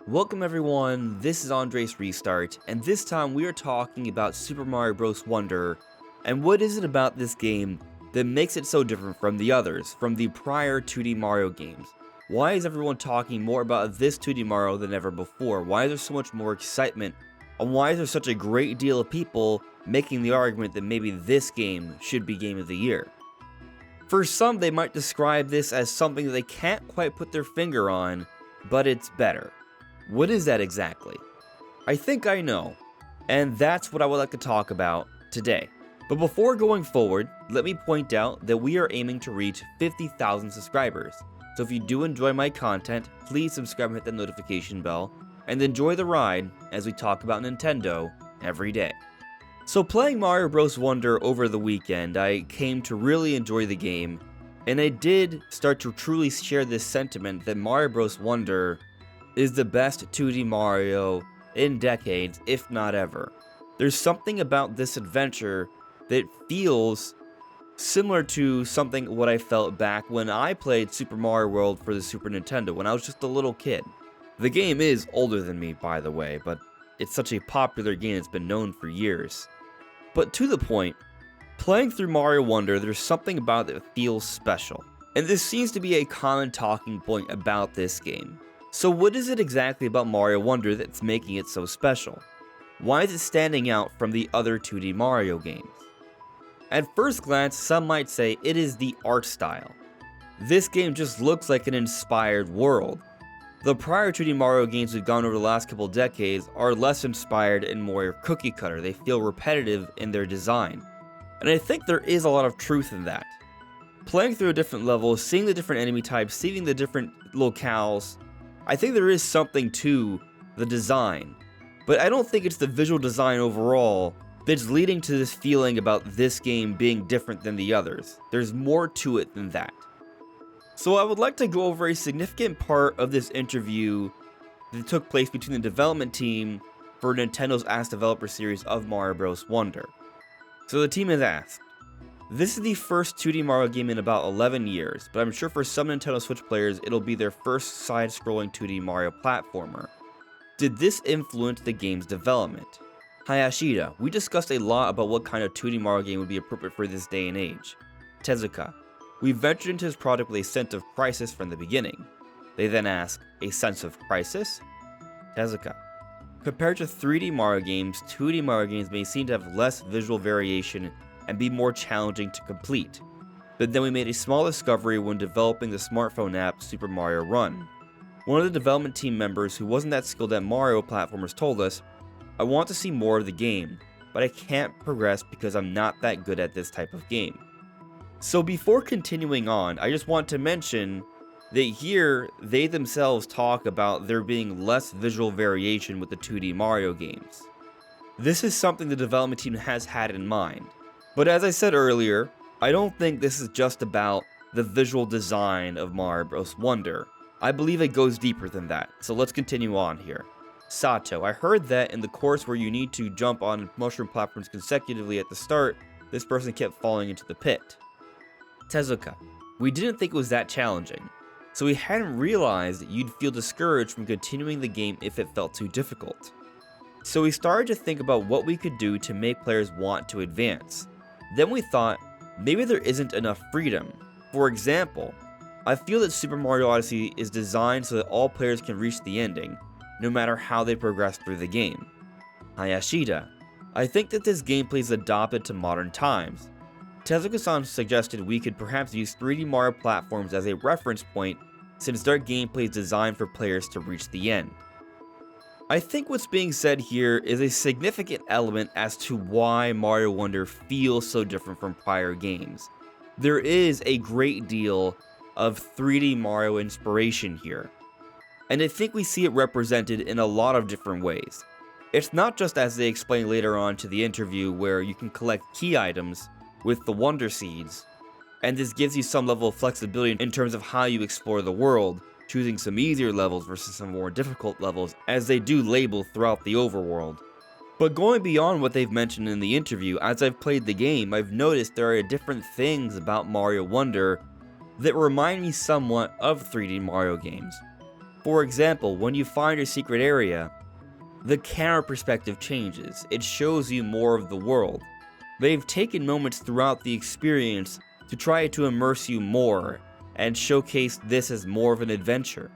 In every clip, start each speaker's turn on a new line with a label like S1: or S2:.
S1: Welcome everyone, this is Andres Restart, and this time we are talking about Super Mario Bros. Wonder, and what is it about this game that makes it so different from the others, from the prior 2D Mario games? Why is everyone talking more about this 2D Mario than ever before? Why is there so much more excitement? And why is there such a great deal of people making the argument that maybe this game should be Game of the Year? For some, they might describe this as something that they can't quite put their finger on, but it's better. What is that exactly? I think I know, and that's what I would like to talk about today. But before going forward, let me point out that we are aiming to reach 50,000 subscribers. So if you do enjoy my content, please subscribe and hit the notification bell, and enjoy the ride as we talk about Nintendo every day. So playing Mario Bros. Wonder over the weekend, I came to really enjoy the game, and I did start to truly share this sentiment that Mario Bros. Wonder is the best 2D Mario in decades, if not ever. There's something about this adventure that feels similar to something what I felt back when I played Super Mario World for the Super Nintendo when I was just a little kid. The game is older than me, by the way, but it's such a popular game it's been known for years. But to the point, playing through Mario Wonder, there's something about it that feels special. And this seems to be a common talking point about this game. So what is it exactly about Mario Wonder that's making it so special? Why is it standing out from the other 2D Mario games? At first glance, some might say it is the art style. This game just looks like an inspired world. The prior 2D Mario games we've gone over the last couple decades are less inspired and more cookie cutter. They feel repetitive in their design. And I think there is a lot of truth in that. Playing through a different level, seeing the different enemy types, seeing the different locales, I think there is something to the design, but I don't think it's the visual design overall that's leading to this feeling about this game being different than the others. There's more to it than that. So I would like to go over a significant part of this interview that took place between the development team for Nintendo's Ask Developer series of Mario Bros. Wonder. So the team has asked, this is the first 2D Mario game in about 11 years, but I'm sure for some Nintendo Switch players, it'll be their first side-scrolling 2D Mario platformer. Did this influence the game's development? Hayashida, we discussed a lot about what kind of 2D Mario game would be appropriate for this day and age. Tezuka, we ventured into this project with a sense of crisis from the beginning. They then ask, a sense of crisis? Tezuka, compared to 3D Mario games, 2D Mario games may seem to have less visual variation and be more challenging to complete. But then we made a small discovery when developing the smartphone app Super Mario Run. One of the development team members who wasn't that skilled at Mario platformers told us, I want to see more of the game, but I can't progress because I'm not that good at this type of game. So before continuing on, I just want to mention that here they themselves talk about there being less visual variation with the 2D Mario games. This is something the development team has had in mind. But as I said earlier, I don't think this is just about the visual design of Mario Bros. Wonder. I believe it goes deeper than that, so let's continue on here. Sato, I heard that in the course where you need to jump on mushroom platforms consecutively at the start, this person kept falling into the pit. Tezuka, we didn't think it was that challenging, so we hadn't realized that you'd feel discouraged from continuing the game if it felt too difficult. So we started to think about what we could do to make players want to advance. Then we thought, maybe there isn't enough freedom. For example, I feel that Super Mario Odyssey is designed so that all players can reach the ending, no matter how they progress through the game. Hayashida, I think that this gameplay is adopted to modern times. Tezuka-san suggested we could perhaps use 3D Mario platforms as a reference point since their gameplay is designed for players to reach the end. I think what's being said here is a significant element as to why Mario Wonder feels so different from prior games. There is a great deal of 3D Mario inspiration here, and I think we see it represented in a lot of different ways. It's not just as they explain later on to the interview where you can collect key items with the Wonder Seeds, and this gives you some level of flexibility in terms of how you explore the world, choosing some easier levels versus some more difficult levels, as they do label throughout the overworld. But going beyond what they've mentioned in the interview, as I've played the game, I've noticed there are different things about Mario Wonder that remind me somewhat of 3D Mario games. For example, when you find a secret area, the camera perspective changes. It shows you more of the world. They've taken moments throughout the experience to try to immerse you more and showcase this as more of an adventure.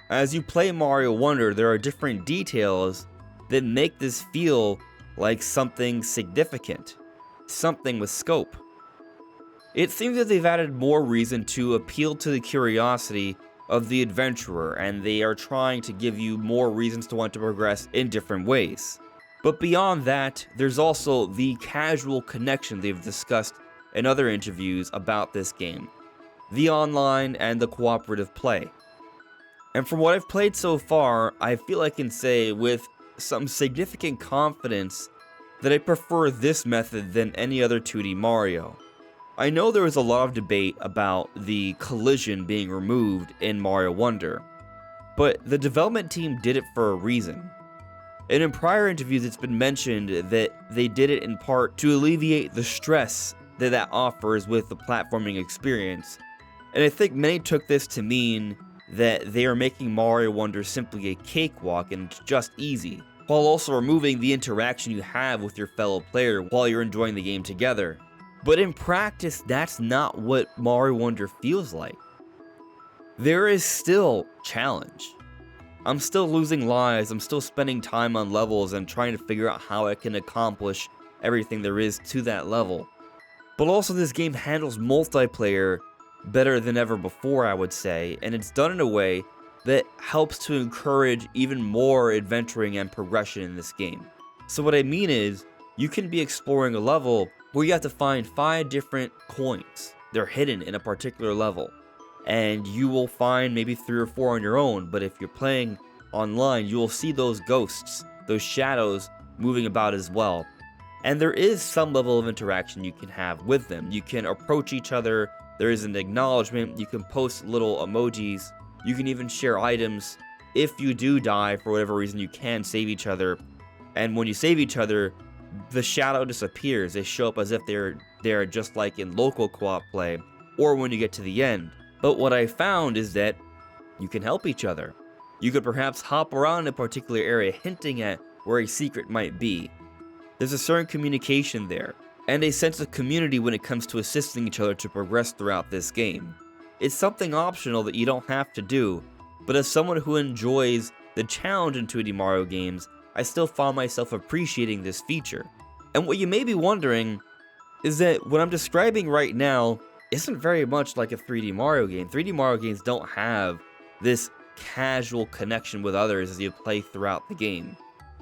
S1: As you play Mario Wonder, there are different details that make this feel like something significant, something with scope. It seems that they've added more reason to appeal to the curiosity of the adventurer, and they are trying to give you more reasons to want to progress in different ways. But beyond that, there's also the casual connection they've discussed in other interviews about this game, the online and the cooperative play. And from what I've played so far, I feel I can say with some significant confidence that I prefer this method than any other 2D Mario. I know there was a lot of debate about the collision being removed in Mario Wonder, but the development team did it for a reason. And in prior interviews, it's been mentioned that they did it in part to alleviate the stress that offers with the platforming experience. And I think many took this to mean that they are making Mario Wonder simply a cakewalk and it's just easy, while also removing the interaction you have with your fellow player while you're enjoying the game together. But in practice, that's not what Mario Wonder feels like. There is still challenge. I'm still losing lives, I'm still spending time on levels and trying to figure out how I can accomplish everything there is to that level. But also this game handles multiplayer better than ever before, I would say, and it's done in a way that helps to encourage even more adventuring and progression in this game. So what I mean is, you can be exploring a level where you have to find 5 different coins. They're hidden in a particular level, and you will find maybe 3 or 4 on your own, but if you're playing online, you will see those ghosts, those shadows moving about as well. And there is some level of interaction you can have with them. You can approach each other, there is an acknowledgement, you can post little emojis, you can even share items. If you do die for whatever reason, you can save each other, and when you save each other, the shadow disappears. They show up as if they're just like in local co-op play, or when you get to the end. But what I found is that you can help each other. You could perhaps hop around a particular area hinting at where a secret might be. There's a certain communication there, and a sense of community when it comes to assisting each other to progress throughout this game. It's something optional that you don't have to do, but as someone who enjoys the challenge in 2D Mario games, I still found myself appreciating this feature. And what you may be wondering is that what I'm describing right now isn't very much like a 3D Mario game. 3D Mario games don't have this casual connection with others as you play throughout the game.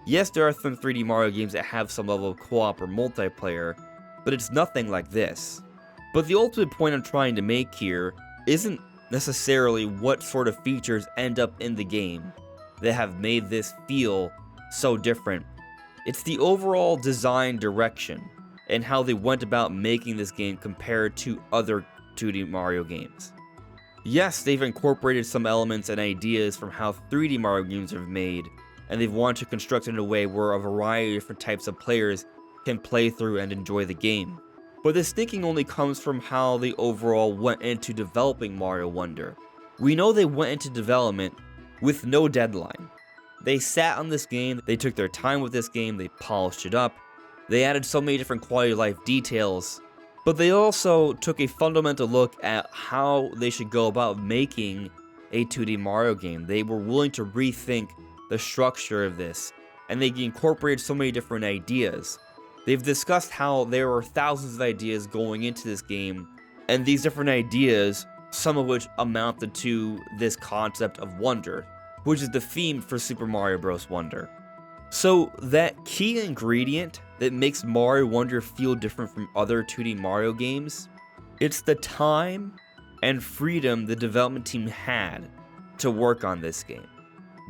S1: Yes, there are some 3D Mario games that have some level of co-op or multiplayer, but it's nothing like this. But the ultimate point I'm trying to make here isn't necessarily what sort of features end up in the game that have made this feel so different. It's the overall design direction and how they went about making this game compared to other 2D Mario games. Yes, they've incorporated some elements and ideas from how 3D Mario games are made, and they've wanted to construct it in a way where a variety of different types of players can play through and enjoy the game. But this thinking only comes from how they overall went into developing Mario Wonder. We know they went into development with no deadline. They sat on this game, they took their time with this game, they polished it up, they added so many different quality of life details, but they also took a fundamental look at how they should go about making a 2D Mario game. They were willing to rethink the structure of this, and they incorporated so many different ideas. They've discussed how there were thousands of ideas going into this game, and these different ideas, some of which amounted to this concept of wonder, which is the theme for Super Mario Bros. Wonder. So that key ingredient that makes Mario Wonder feel different from other 2D Mario games, it's the time and freedom the development team had to work on this game.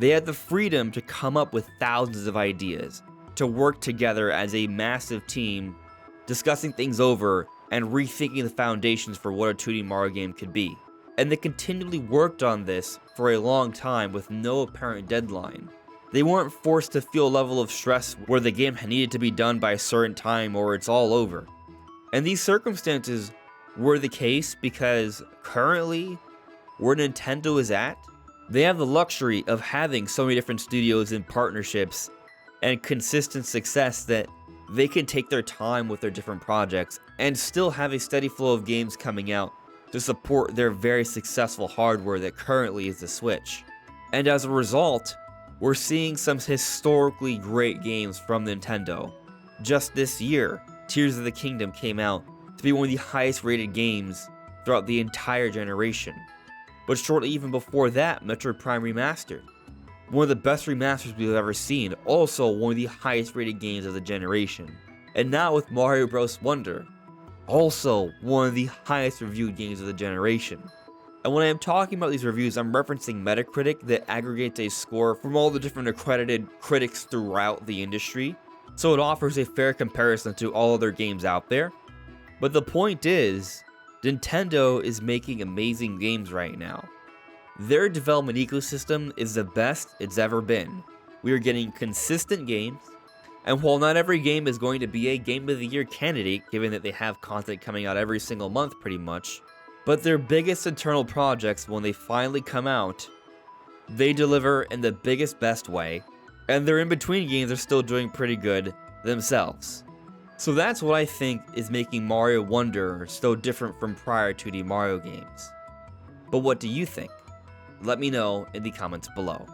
S1: They had the freedom to come up with thousands of ideas, to work together as a massive team, discussing things over and rethinking the foundations for what a 2D Mario game could be. And they continually worked on this for a long time with no apparent deadline. They weren't forced to feel a level of stress where the game needed to be done by a certain time or it's all over. And these circumstances were the case because currently, where Nintendo is at, they have the luxury of having so many different studios and partnerships and consistent success that they can take their time with their different projects and still have a steady flow of games coming out to support their very successful hardware that currently is the Switch. And as a result, we're seeing some historically great games from Nintendo. Just this year, Tears of the Kingdom came out to be one of the highest rated games throughout the entire generation. But shortly even before that, Metroid Prime Remastered, one of the best remasters we've ever seen, also one of the highest rated games of the generation. And now with Mario Bros. Wonder, also one of the highest reviewed games of the generation. And when I am talking about these reviews, I'm referencing Metacritic that aggregates a score from all the different accredited critics throughout the industry, so it offers a fair comparison to all other games out there. But the point is, Nintendo is making amazing games right now. Their development ecosystem is the best it's ever been. We are getting consistent games, and while not every game is going to be a Game of the Year candidate, given that they have content coming out every single month pretty much, but their biggest internal projects, when they finally come out, they deliver in the biggest, best way, and their in-between games are still doing pretty good themselves. So that's what I think is making Mario Wonder so different from prior 2D Mario games. But what do you think? Let me know in the comments below.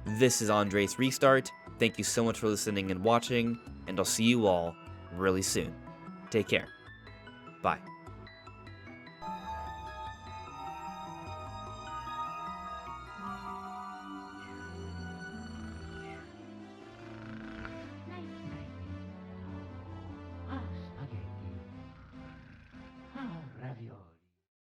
S1: This is Andres Restart. Thank you so much for listening and watching, and I'll see you all really soon. Take care. Bye.